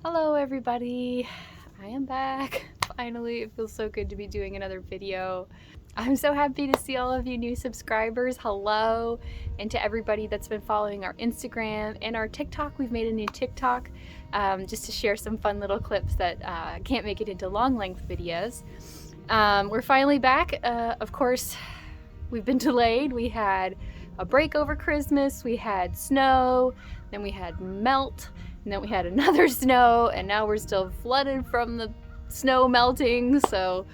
Hello everybody, I am back. Finally, it feels so good to be doing another video. I'm so happy to see all of you new subscribers. Hello, and to everybody that's been following our Instagram and our TikTok. We've made a new TikTok just to share some fun little clips that can't make it into long length videos. We're finally back. Of course, we've been delayed. We had a break over Christmas, we had snow, then we had melt, and then we had another snow, and now we're still flooded from the snow melting. So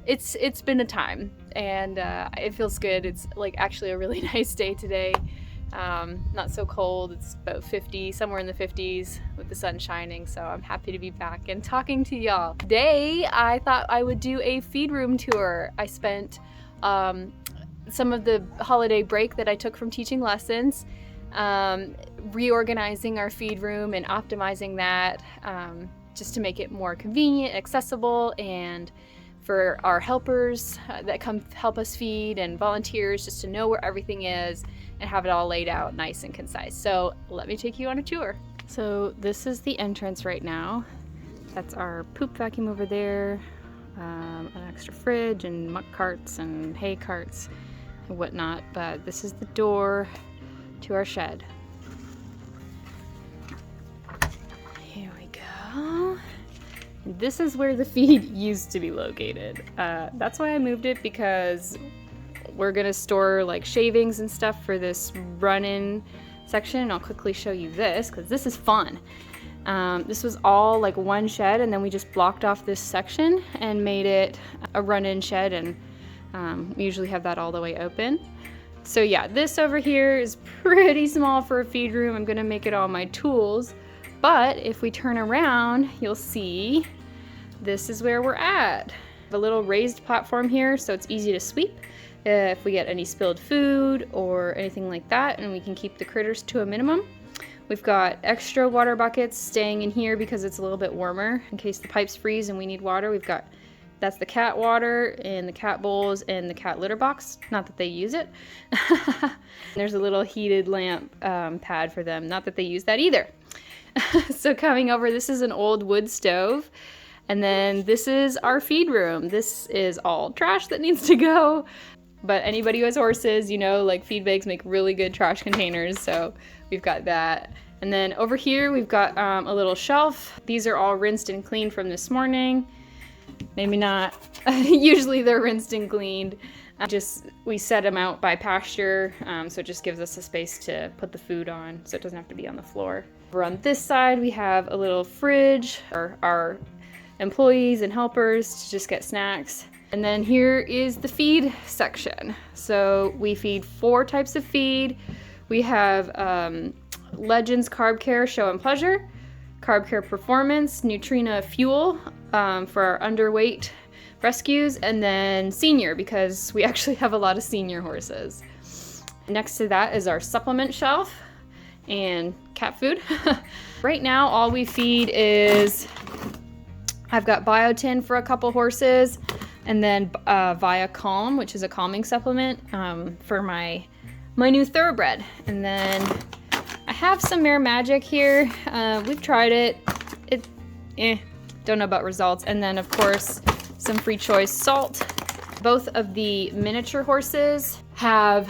it's been a time, and it feels good. It's like actually a really nice day today. Not so cold. It's about 50, somewhere in the 50s with the sun shining, so I'm happy to be back and talking to y'all. Today I thought I would do a feed room tour. I spent some of the holiday break that I took from teaching lessons reorganizing our feed room and optimizing that just to make it more convenient, accessible, and for our helpers that come help us feed and volunteers just to know where everything is and have it all laid out nice and concise. So let me take you on a tour. So this is the entrance right now. That's our poop vacuum over there, an extra fridge and muck carts and hay carts and whatnot, but this is the door to our shed. Here we go. This is where the feed used to be located. That's why I moved it, because we're gonna store like shavings and stuff for this run-in section, and I'll quickly show you this because this is fun. This was all like one shed, and then we just blocked off this section and made it a run-in shed, and we usually have that all the way open. So yeah, this over here is pretty small for a feed room. I'm gonna make it all my tools, but if we turn around, you'll see this is where we're at. A little raised platform here, so it's easy to sweep if we get any spilled food or anything like that, and we can keep the critters to a minimum. We've got extra water buckets staying in here because it's a little bit warmer in case the pipes freeze and we need water. We've got, that's the cat water and the cat bowls and the cat litter box. Not that they use it. There's a little heated lamp pad for them. Not that they use that either. So coming over, this is an old wood stove. And then this is our feed room. This is all trash that needs to go. But anybody who has horses, you know, like feed bags make really good trash containers. So we've got that. And then over here, we've got a little shelf. These are all rinsed and cleaned from this morning. Maybe not. Usually they're rinsed and cleaned. We set them out by pasture, so it just gives us a space to put the food on so it doesn't have to be on the floor. Over on this side, we have a little fridge for our employees and helpers to just get snacks. And then here is the feed section. So we feed 4 types of feed. We have Legends Carb Care Show and Pleasure, Carb Care Performance, Nutrina Fuel for our underweight rescues, and then Senior, because we actually have a lot of senior horses. Next to that is our supplement shelf and cat food. Right now, all we feed is, I've got biotin for a couple horses, and then Via Calm, which is a calming supplement for my new thoroughbred. And then I have some Mare Magic here. We've tried it. Don't know about results. And then of course, some Free Choice salt. Both of the miniature horses have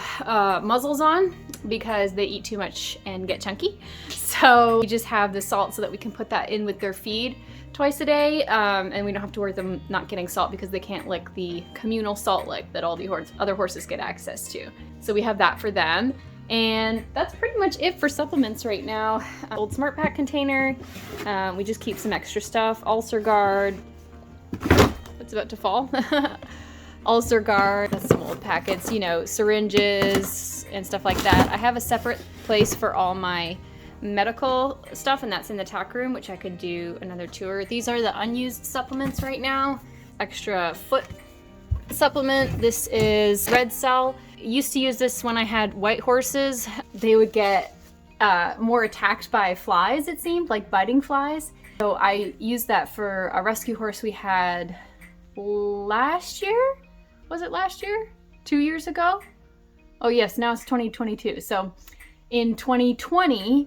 muzzles on because they eat too much and get chunky. So we just have the salt so that we can put that in with their feed twice a day, and we don't have to worry them not getting salt because they can't lick the communal salt lick that all the other horses get access to. So we have that for them. And that's pretty much it for supplements right now. Old Smart Pack container. We just keep some extra stuff. Ulcer Guard. It's about to fall. Ulcer Guard. That's some old packets. You know, syringes and stuff like that. I have a separate place for all my medical stuff, and that's in the tack room, which I could do another tour. These are the unused supplements right now. Extra foot supplement. This is Red Cell. Used to use this when I had white horses. They would get more attacked by flies, it seemed, like biting flies. So I used that for a rescue horse we had last year. Was it last year? 2 years ago? Oh yes, now it's 2022. So in 2020,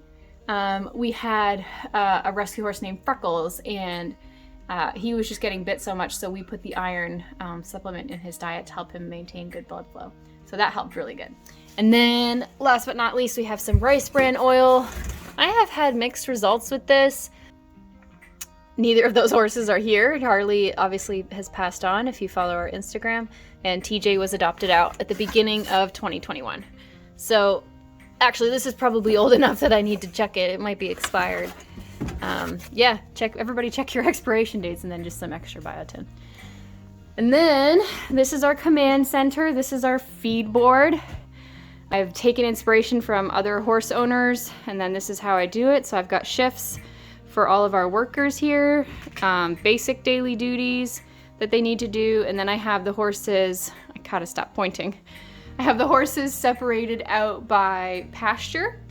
We had a rescue horse named Freckles, and he was just getting bit so much, so we put the iron supplement in his diet to help him maintain good blood flow. So that helped really good. And then last but not least, we have some rice bran oil. I have had mixed results with this. Neither of those horses are here. Harley obviously has passed on if you follow our Instagram, and TJ was adopted out at the beginning of 2021. So actually this is probably old enough that I need to check it. It might be expired. Yeah, everybody check your expiration dates, and then just some extra biotin. And then this is our command center. This is our feed board. I've taken inspiration from other horse owners, and then this is how I do it. So I've got shifts for all of our workers here, basic daily duties that they need to do, and then I have the horses, I gotta stop pointing. I have the horses separated out by pasture,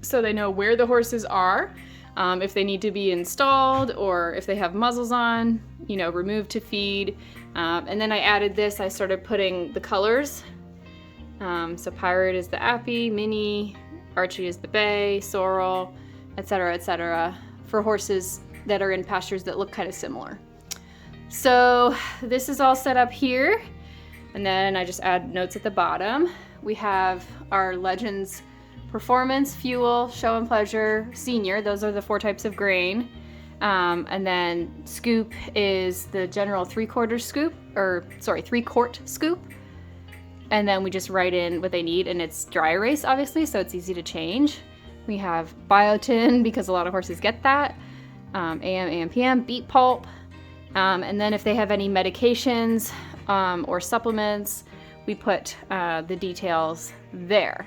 so they know where the horses are, if they need to be installed, or if they have muzzles on, you know, removed to feed. And then I added this, I started putting the colors. So Pirate is the Appy, Mini, Archie is the Bay, Sorrel, etc., for horses that are in pastures that look kind of similar. So this is all set up here, and then I just add notes at the bottom. We have our Legends Performance, Fuel, Show and Pleasure, Senior. Those are the 4 types of grain. And then Scoop is the general 3/4 scoop, or sorry, 3-quart scoop. And then we just write in what they need, and it's dry erase obviously, so it's easy to change. We have biotin because a lot of horses get that. AM, PM, beet pulp. And then if they have any medications or supplements, we put the details there.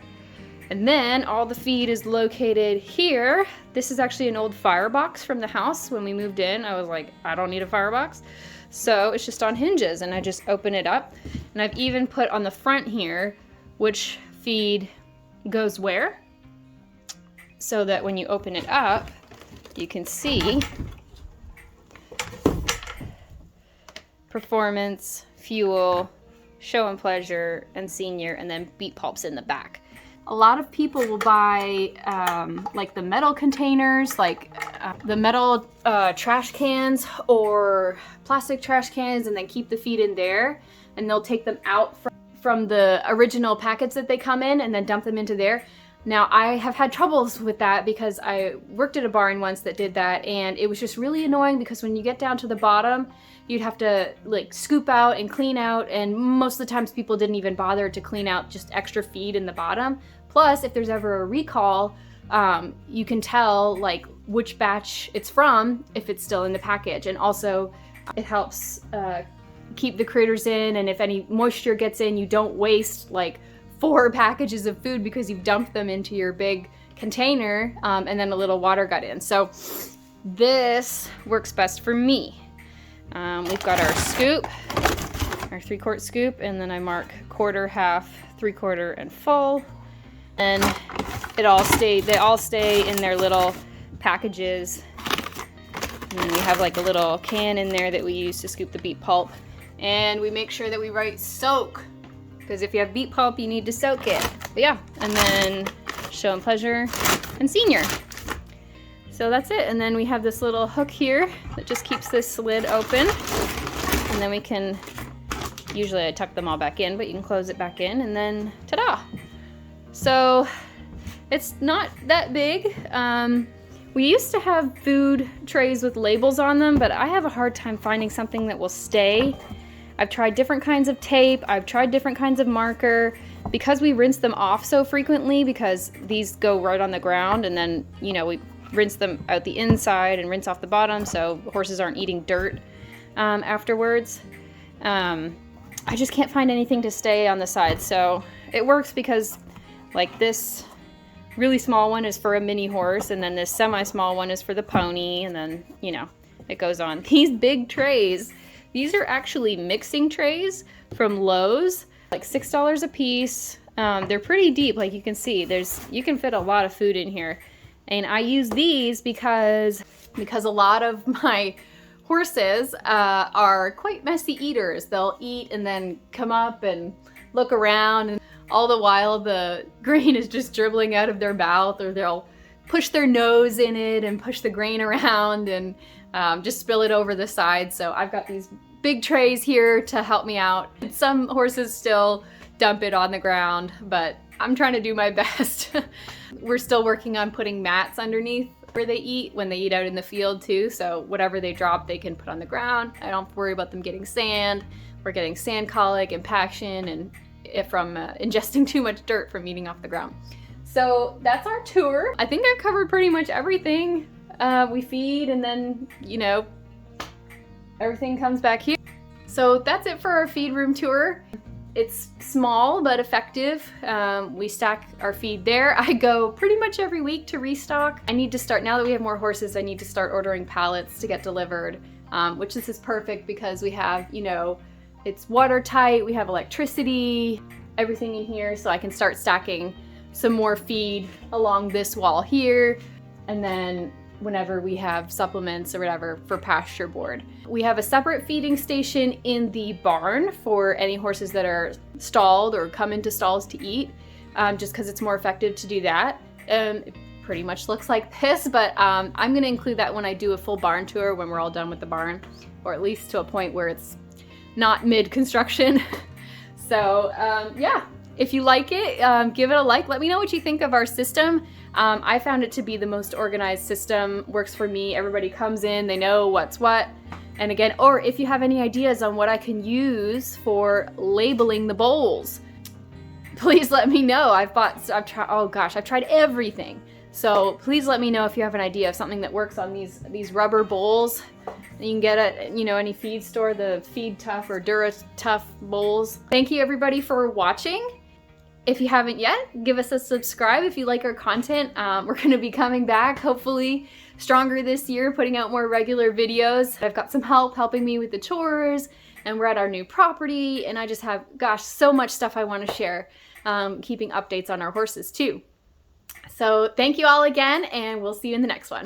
And then all the feed is located here. This is actually an old firebox from the house. When we moved in, I was like, I don't need a firebox. So it's just on hinges, and I just open it up. And I've even put on the front here which feed goes where, so that when you open it up, you can see Performance, Fuel, Show and Pleasure, and Senior, and then beet pulps in the back. A lot of people will buy like the metal containers, like the metal trash cans or plastic trash cans, and then keep the feed in there, and they'll take them out from the original packets that they come in and then dump them into there. Now, I have had troubles with that because I worked at a barn once that did that, and it was just really annoying because when you get down to the bottom, you'd have to like scoop out and clean out, and most of the times people didn't even bother to clean out just extra feed in the bottom. Plus, if there's ever a recall, you can tell like which batch it's from if it's still in the package, and also it helps keep the critters in, and if any moisture gets in, you don't waste like 4 packages of food because you've dumped them into your big container and then a little water got in. So this works best for me. We've got our scoop, our 3-quart scoop, and then I mark quarter, half, 3/4, and full. And they all stay in their little packages. And then we have like a little can in there that we use to scoop the beet pulp. And we make sure that we write soak, because if you have beet pulp, you need to soak it. But yeah, and then Show and Pleasure and Senior. So that's it. And then we have this little hook here that just keeps this lid open. And then we can, usually I tuck them all back in, but you can close it back in, and then ta-da! So it's not that big. We used to have food trays with labels on them, but I have a hard time finding something that will stay. I've tried different kinds of tape, I've tried different kinds of marker. Because we rinse them off so frequently, because these go right on the ground, and then, you know, we rinse them out the inside and rinse off the bottom so horses aren't eating dirt afterwards. I just can't find anything to stay on the side. So it works because like this really small one is for a mini horse, and then this semi-small one is for the pony, and then, you know, it goes on. These big trays, these are actually mixing trays from Lowe's, like $6 a piece. They're pretty deep, like you can see. You can fit a lot of food in here. And I use these because a lot of my horses are quite messy eaters. They'll eat and then come up and look around, and all the while the grain is just dribbling out of their mouth, or they'll push their nose in it and push the grain around and just spill it over the side. So I've got these big trays here to help me out. Some horses still dump it on the ground, but I'm trying to do my best. We're still working on putting mats underneath where they eat when they eat out in the field too. So whatever they drop, they can put on the ground. I don't have to worry about them getting sand. We're getting sand colic, impaction, and from ingesting too much dirt from eating off the ground. So that's our tour. I think I've covered pretty much everything. We feed and then, you know, everything comes back here. So that's it for our feed room tour. It's small but effective. We stack our feed there. I go pretty much every week to restock. I need to start, now that we have more horses, I need to start ordering pallets to get delivered, which this is perfect because we have, you know, it's watertight, we have electricity, everything in here, so I can start stacking some more feed along this wall here, and then whenever we have supplements or whatever for pasture board. We have a separate feeding station in the barn for any horses that are stalled or come into stalls to eat, just because it's more effective to do that. It pretty much looks like this, but I'm gonna include that when I do a full barn tour when we're all done with the barn, or at least to a point where it's not mid-construction. So yeah, if you like it, give it a like. Let me know what you think of our system. I found it to be the most organized system, works for me. Everybody comes in, they know what's what. And again, or if you have any ideas on what I can use for labeling the bowls, please let me know. I've tried, oh gosh, I've tried everything. So please let me know if you have an idea of something that works on these rubber bowls. You can get at, you know, any feed store, the Feed Tough or Dura Tough bowls. Thank you everybody for watching. If you haven't yet, give us a subscribe if you like our content. We're gonna be coming back, hopefully stronger this year, putting out more regular videos. I've got some help helping me with the chores, and we're at our new property, and I just have, gosh, so much stuff I wanna share, keeping updates on our horses too. So thank you all again, and we'll see you in the next one.